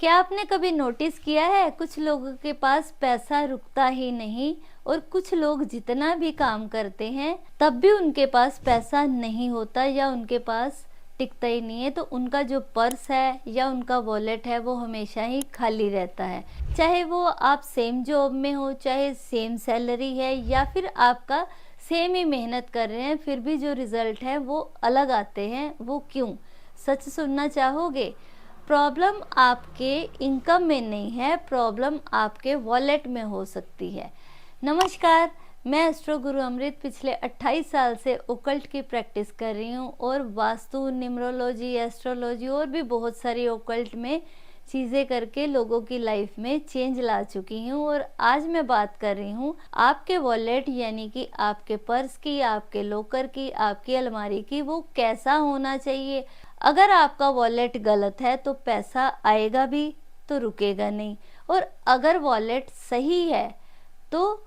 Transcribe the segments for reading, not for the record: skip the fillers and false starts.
क्या आपने कभी नोटिस किया है कुछ लोगों के पास पैसा रुकता ही नहीं और कुछ लोग जितना भी काम करते हैं तब भी उनके पास पैसा नहीं होता या उनके पास टिकता ही नहीं है। तो उनका जो पर्स है या उनका वॉलेट है वो हमेशा ही खाली रहता है। चाहे वो आप सेम जॉब में हो, चाहे सेम सैलरी है या फिर आपका सेम ही मेहनत कर रहे हैं, फिर भी जो रिजल्ट है वो अलग आते हैं। वो क्यों? सच सुनना चाहोगे? प्रॉब्लम आपके इनकम में नहीं है, प्रॉब्लम आपके वॉलेट में हो सकती है। नमस्कार, मैं एस्ट्रो गुरु अमृत पिछले 28 साल से ओकल्ट की प्रैक्टिस कर रही हूँ और वास्तु, न्यूमरोलॉजी, एस्ट्रोलॉजी और भी बहुत सारी ओकल्ट में चीज़ें करके लोगों की लाइफ में चेंज ला चुकी हूँ। और आज मैं बात कर रही हूँ आपके वॉलेट यानी कि आपके पर्स की, आपके लॉकर की, आपकी अलमारी की, वो कैसा होना चाहिए। अगर आपका वॉलेट गलत है तो पैसा आएगा भी तो रुकेगा नहीं, और अगर वॉलेट सही है तो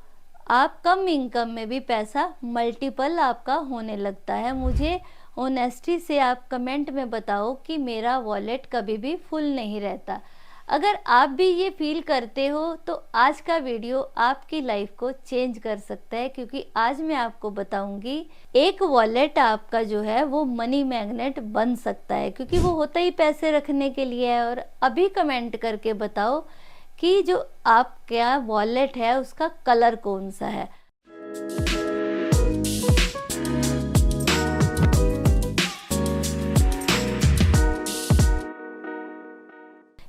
आप कम इनकम में भी पैसा मल्टीपल आपका होने लगता है। मुझे ऑनेस्टी से आप कमेंट में बताओ कि मेरा वॉलेट कभी भी फुल नहीं रहता। अगर आप भी ये फील करते हो तो आज का वीडियो आपकी लाइफ को चेंज कर सकता है, क्योंकि आज मैं आपको बताऊंगी एक वॉलेट आपका जो है वो मनी मैग्नेट बन सकता है, क्योंकि वो होता ही पैसे रखने के लिए है। और अभी कमेंट करके बताओ कि जो आपका वॉलेट है उसका कलर कौन सा है।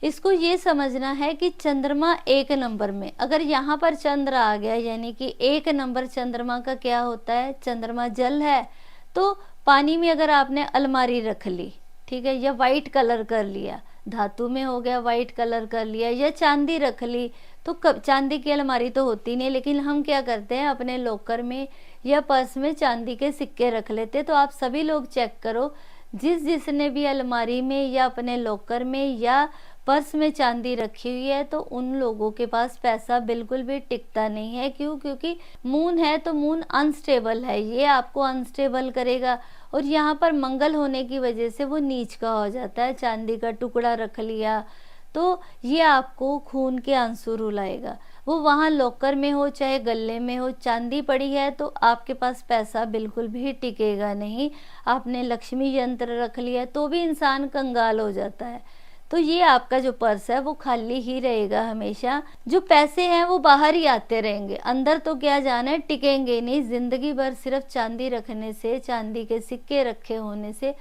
इसको ये समझना है कि चंद्रमा एक नंबर में, अगर यहाँ पर चंद्र आ गया यानी कि एक नंबर चंद्रमा का क्या होता है, चंद्रमा जल है। तो पानी में अगर आपने अलमारी रख ली, ठीक है, या वाइट कलर कर लिया, धातु में हो गया वाइट कलर कर लिया, या चांदी रख ली, तो चांदी की अलमारी तो होती नहीं, लेकिन हम क्या करते हैं अपने लॉकर में या पर्स में चांदी के सिक्के रख लेते। तो आप सभी लोग चेक करो, जिसने भी अलमारी में या अपने लॉकर में या पर्स में चांदी रखी हुई है तो उन लोगों के पास पैसा बिल्कुल भी टिकता नहीं है। क्यों? क्योंकि मून है तो मून अनस्टेबल है, ये आपको अनस्टेबल करेगा। और यहाँ पर मंगल होने की वजह से वो नीच का हो जाता है। चांदी का टुकड़ा रख लिया तो ये आपको खून के आंसू रुलाएगा। वो वहाँ लॉकर में हो चाहे गले में हो, चांदी पड़ी है तो आपके पास पैसा बिल्कुल भी टिकेगा नहीं। आपने लक्ष्मी यंत्र रख लिया तो भी इंसान कंगाल हो जाता है। तो ये आपका जो पर्स है वो खाली ही रहेगा हमेशा। जो पैसे हैं वो बाहर ही आते रहेंगे, अंदर तो क्या जाने, टिकेंगे नहीं। जिंदगी भर सिर्फ चांदी रखने से, चांदी के सिक्के रखे होने से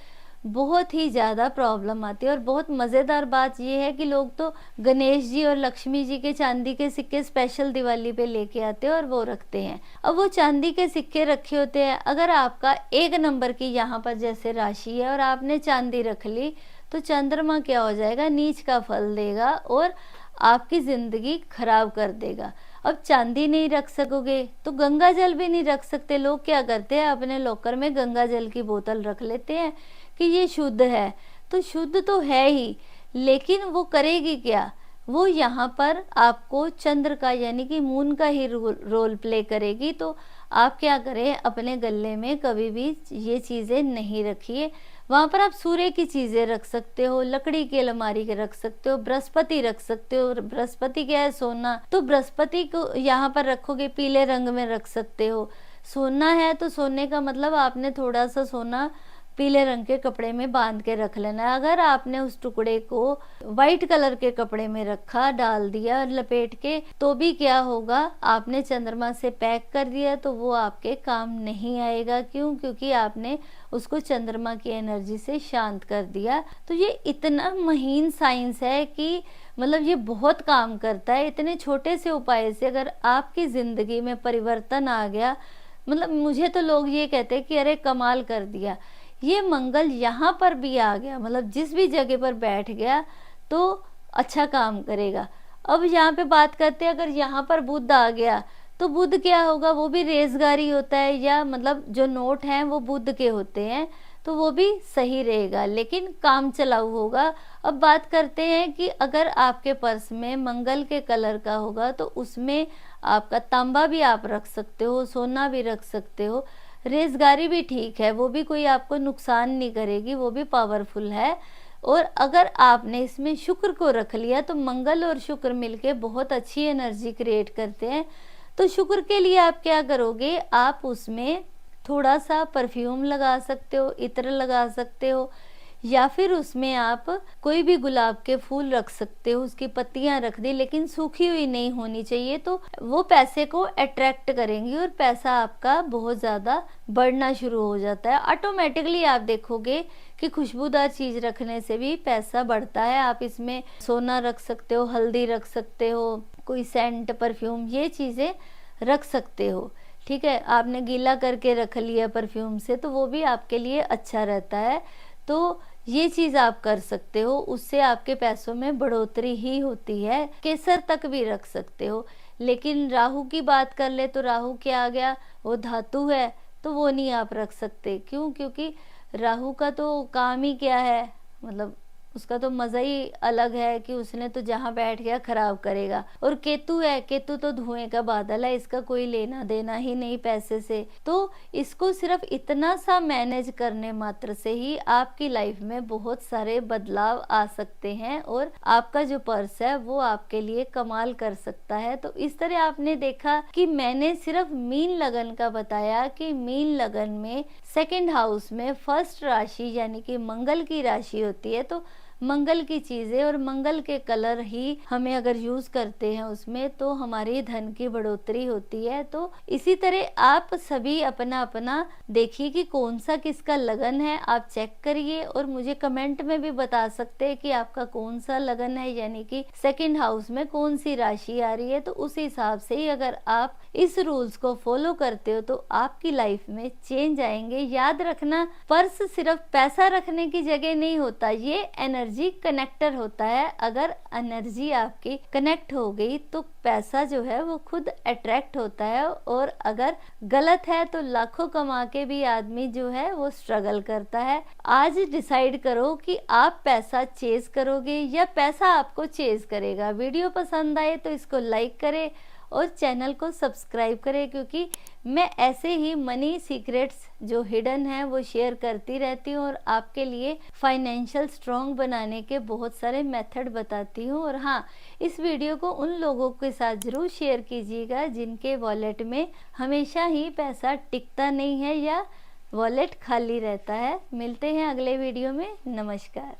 बहुत ही ज़्यादा प्रॉब्लम आती है। और बहुत मज़ेदार बात यह है कि लोग तो गणेश जी और लक्ष्मी जी के चांदी के सिक्के स्पेशल दिवाली पे लेके आते हैं और वो रखते हैं। अब वो चांदी के सिक्के रखे होते हैं, अगर आपका एक नंबर की यहाँ पर जैसे राशि है और आपने चांदी रख ली तो चंद्रमा क्या हो जाएगा, नीच का फल देगा और आपकी ज़िंदगी खराब कर देगा। अब चांदी नहीं रख सकोगे तो गंगा जल भी नहीं रख सकते। लोग क्या करते हैं अपने लॉकर में गंगा जल की बोतल रख लेते हैं कि ये शुद्ध है। तो शुद्ध तो है ही, लेकिन वो करेगी क्या, वो यहाँ पर आपको चंद्र का यानी कि मून का ही रोल प्ले करेगी। तो आप क्या करें, अपने गले में कभी भी ये चीज़ें नहीं रखिए। वहाँ पर आप सूर्य की चीज़ें रख सकते हो, लकड़ी की अलमारी के रख सकते हो, बृहस्पति रख सकते हो। बृहस्पति क्या है, सोना, तो बृहस्पति को यहाँ पर रखोगे, पीले रंग में रख सकते हो। सोना है तो सोने का मतलब आपने थोड़ा सा सोना पीले रंग के कपड़े में बांध के रख लेना है। अगर आपने उस टुकड़े को वाइट कलर के कपड़े में रखा, डाल दिया लपेट के, तो भी क्या होगा, आपने चंद्रमा से पैक कर दिया तो वो आपके काम नहीं आएगा। क्यों? क्योंकि आपने उसको चंद्रमा की एनर्जी से शांत कर दिया। तो ये इतना महीन साइंस है कि मतलब ये बहुत काम करता है। इतने छोटे से उपाय से अगर आपकी जिंदगी में परिवर्तन आ गया, मतलब मुझे तो लोग ये कहते हैं कि अरे कमाल कर दिया, ये मंगल यहाँ पर भी आ गया, मतलब जिस भी जगह पर बैठ गया तो अच्छा काम करेगा। अब यहाँ पे बात करते हैं, अगर यहाँ पर बुध आ गया तो बुध क्या होगा, वो भी रेजगारी होता है, या मतलब जो नोट हैं वो बुध के होते हैं, तो वो भी सही रहेगा लेकिन काम चलाऊ होगा। अब बात करते हैं कि अगर आपके पर्स में मंगल के कलर का होगा तो उसमें आपका तांबा भी आप रख सकते हो, सोना भी रख सकते हो। रेजगारी भी ठीक है, वो भी कोई आपको नुकसान नहीं करेगी, वो भी पावरफुल है। और अगर आपने इसमें शुक्र को रख लिया तो मंगल और शुक्र मिलके बहुत अच्छी एनर्जी क्रिएट करते हैं। तो शुक्र के लिए आप क्या करोगे, आप उसमें थोड़ा सा परफ्यूम लगा सकते हो, इत्र लगा सकते हो, या फिर उसमें आप कोई भी गुलाब के फूल रख सकते हो, उसकी पत्तियां रख दी, लेकिन सूखी हुई नहीं होनी चाहिए, तो वो पैसे को अट्रैक्ट करेंगी और पैसा आपका बहुत ज़्यादा बढ़ना शुरू हो जाता है। ऑटोमेटिकली आप देखोगे कि खुशबूदार चीज़ रखने से भी पैसा बढ़ता है। आप इसमें सोना रख सकते हो, हल्दी रख सकते हो, कोई सेंट, परफ्यूम, ये चीज़ें रख सकते हो। ठीक है, आपने गीला करके रख लिया परफ्यूम से तो वो भी आपके लिए अच्छा रहता है। तो ये चीज़ आप कर सकते हो, उससे आपके पैसों में बढ़ोतरी ही होती है। केसर तक भी रख सकते हो। लेकिन राहु की बात कर ले तो राहु क्या आ गया, वो धातु है, तो वो नहीं आप रख सकते। क्यों? क्योंकि राहु का तो काम ही क्या है, मतलब उसका तो मजा ही अलग है कि उसने तो जहां बैठ गया खराब करेगा। और केतु है, केतु तो धुएं का बादल है, इसका कोई लेना देना ही नहीं पैसे से। तो इसको सिर्फ इतना सा मैनेज करने मात्र से ही आपकी लाइफ में बहुत सारे बदलाव आ सकते हैं और आपका जो पर्स है वो आपके लिए कमाल कर सकता है। तो इस तरह आपने देखा कि मैंने सिर्फ मीन लगन का बताया कि मीन लगन में सेकंड हाउस में फर्स्ट राशि यानी कि मंगल की राशि होती है। तो मंगल की चीजें और मंगल के कलर ही हमें अगर यूज करते हैं उसमें तो हमारी धन की बढ़ोतरी होती है। तो इसी तरह आप सभी अपना अपना देखिए कि कौन सा किसका लगन है, आप चेक करिए और मुझे कमेंट में भी बता सकते हैं कि आपका कौन सा लगन है, यानी कि सेकंड हाउस में कौन सी राशि आ रही है। तो उस हिसाब से ही अगर आप इस रूल्स को फॉलो करते हो तो आपकी लाइफ में चेंज आएंगे। याद रखना, पर्स सिर्फ पैसा रखने की जगह नहीं होता, ये एनर्जी कनेक्टर होता है। अगर एनर्जी आपकी कनेक्ट हो गई तो पैसा जो है वो खुद अट्रैक्ट होता है, और अगर गलत है तो लाखों कमा के भी आदमी जो है वो स्ट्रगल करता है। आज डिसाइड करो कि आप पैसा चेज करोगे या पैसा आपको चेज करेगा। वीडियो पसंद आए तो इसको लाइक करें और चैनल को सब्सक्राइब करें, क्योंकि मैं ऐसे ही मनी सीक्रेट्स जो हिडन है वो शेयर करती रहती हूँ और आपके लिए फाइनेंशियल स्ट्रॉन्ग बनाने के बहुत सारे मेथड बताती हूँ। और हाँ, इस वीडियो को उन लोगों के साथ जरूर शेयर कीजिएगा जिनके वॉलेट में हमेशा ही पैसा टिकता नहीं है या वॉलेट खाली रहता है। मिलते हैं अगले वीडियो में। नमस्कार।